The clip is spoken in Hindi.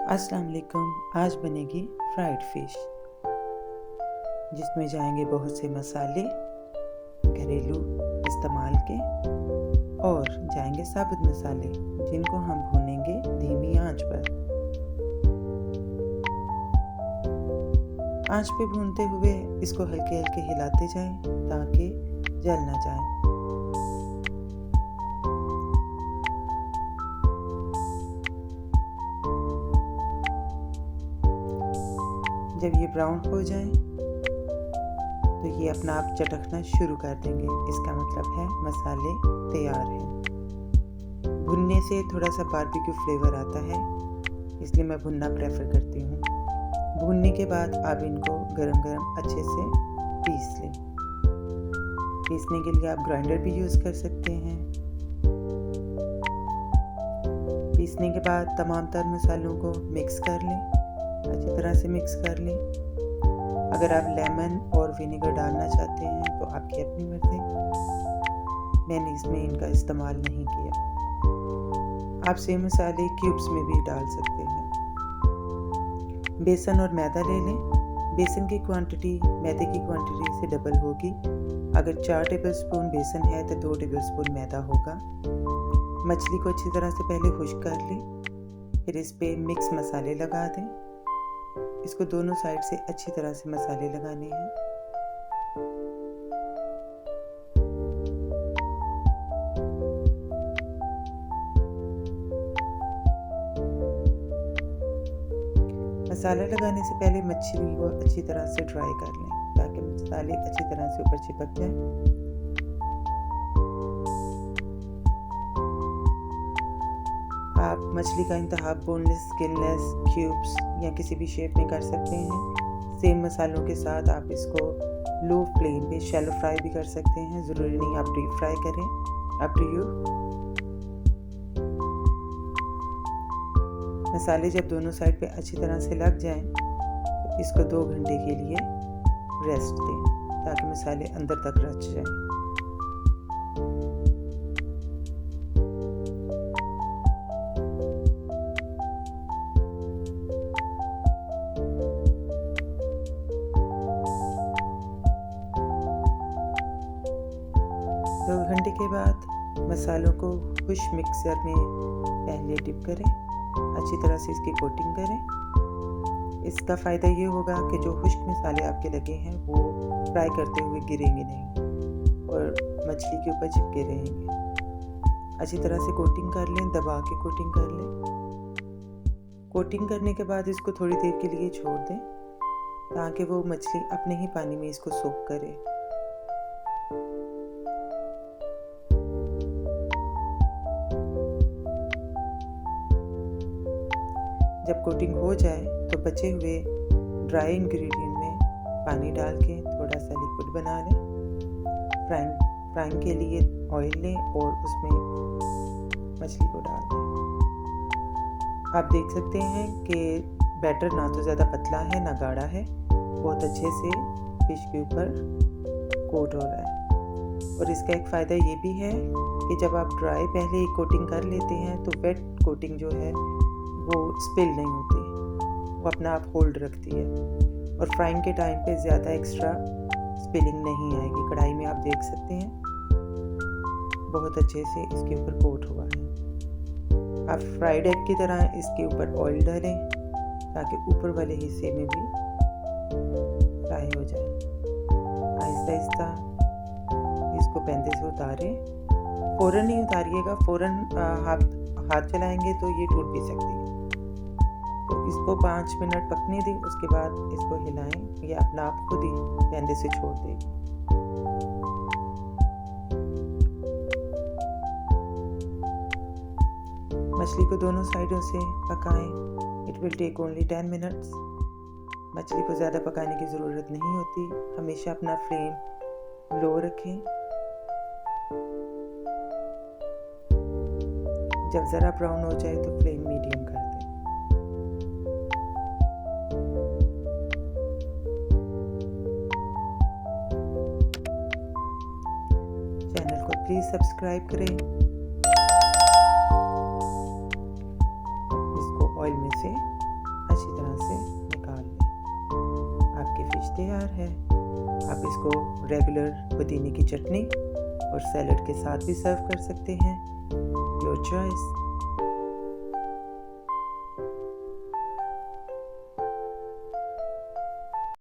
अस्सलाम वालेकुम। आज बनेगी फ्राइड फ़िश, जिसमें जाएंगे बहुत से मसाले घरेलू इस्तेमाल के और जाएंगे साबुत मसाले जिनको हम भूनेंगे धीमी आंच पर। आंच पे भूनते हुए इसको हल्के हल्के हिलाते जाएं ताकि जल ना जाए। जब ये ब्राउन हो जाए तो ये अपना आप चटकना शुरू कर देंगे। इसका मतलब है मसाले तैयार हैं। भुनने से थोड़ा सा बारबेक्यू फ्लेवर आता है, इसलिए मैं भुनना प्रेफर करती हूँ। भुनने के बाद आप इनको गरम गरम अच्छे से पीस लें। पीसने के लिए आप ग्राइंडर भी यूज़ कर सकते हैं। पीसने के बाद तमाम तर मसालों को मिक्स कर लें, अच्छी तरह से मिक्स कर लें। अगर आप लेमन और विनेगर डालना चाहते हैं तो आपकी अपनी मर्ज़ी, मैंने इसमें इनका इस्तेमाल नहीं किया। आप सेम मसाले क्यूब्स में भी डाल सकते हैं। बेसन और मैदा ले लें। बेसन की क्वांटिटी मैदे की क्वांटिटी से डबल होगी। अगर 4 टेबलस्पून बेसन है तो 2 टेबलस्पून मैदा होगा। मछली को अच्छी तरह से पहले खुश्क कर लें, फिर इस पे मिक्स मसाले लगा दें। इसको दोनों साइड से अच्छी तरह से मसाले लगाने हैं। मसाला लगाने से पहले मछली को अच्छी तरह से ड्राई कर लें ताकि मसाले अच्छी तरह से ऊपर चिपक जाए। आप मछली का इंतखाब बोनलेस, स्किनलेस, क्यूब्स या किसी भी शेप में कर सकते हैं। सेम मसालों के साथ आप इसको लो फ्लेम पे शैलो फ्राई भी कर सकते हैं। ज़रूरी नहीं आप डीप फ्राई करें, अप टू यू। मसाले जब दोनों साइड पे अच्छी तरह से लग जाएं तो इसको 2 घंटे के लिए रेस्ट दें ताकि मसाले अंदर तक रच जाएं। दो घंटे के बाद मसालों को खुश्क मिक्सर में पहले डिप करें, अच्छी तरह से इसकी कोटिंग करें। इसका फ़ायदा ये होगा कि जो खुश्क मसाले आपके लगे हैं वो फ्राई करते हुए गिरेंगे नहीं और मछली के ऊपर चिपके रहेंगे। अच्छी तरह से कोटिंग कर लें, दबा के कोटिंग कर लें। कोटिंग करने के बाद इसको थोड़ी देर के लिए छोड़ दें ताकि वो मछली अपने ही पानी में इसको सोक करे। जब कोटिंग हो जाए तो बचे हुए ड्राई इंग्रेडिएंट में पानी डाल के थोड़ा सा लिक्विड बना लें। फ्राइंग के लिए ऑयल लें और उसमें मछली को डाल दें। आप देख सकते हैं कि बैटर ना तो ज़्यादा पतला है ना गाढ़ा है, बहुत अच्छे से फिश के ऊपर कोट हो रहा है। और इसका एक फ़ायदा ये भी है कि जब आप ड्राई पहले ही कोटिंग कर लेते हैं तो वेट कोटिंग जो है वो स्पिल नहीं होती, वो अपना आप होल्ड रखती है और फ्राइंग के टाइम पे ज़्यादा एक्स्ट्रा स्पिलिंग नहीं आएगी। कढ़ाई में आप देख सकते हैं बहुत अच्छे से इसके ऊपर कोट हुआ है। आप फ्राइड एग की तरह इसके ऊपर ऑयल डालें ताकि ऊपर वाले हिस्से में भी फ्राई हो जाए। आहिस्ता आहिस्ता इसको पैंदे से उतारें। फ़ौरन नहीं उतारिएगा, फ़ौरन हाथ चलाएंगे तो ये टूट भी सकती है। तो इसको 5 मिनट पकने दें, उसके बाद इसको हिलाएं, ये अपना आप खुद ही पैंदे से छोड़ देगी। मछली को दोनों साइडों से पकाएं। It will take only 10 minutes. मछली को ज़्यादा पकाने की ज़रूरत नहीं होती। हमेशा अपना फ्लेम लो रखें। जब ज़रा ब्राउन हो जाए तो फ्लेम मीडियम कर दें। चैनल को प्लीज़ सब्सक्राइब करें। इसको ऑयल में से अच्छी तरह से निकाल लें। आपकी फ़िश तैयार है। आप इसको रेगुलर पुदीने की चटनी और सैलड के साथ भी सर्व कर सकते हैं। Your choice.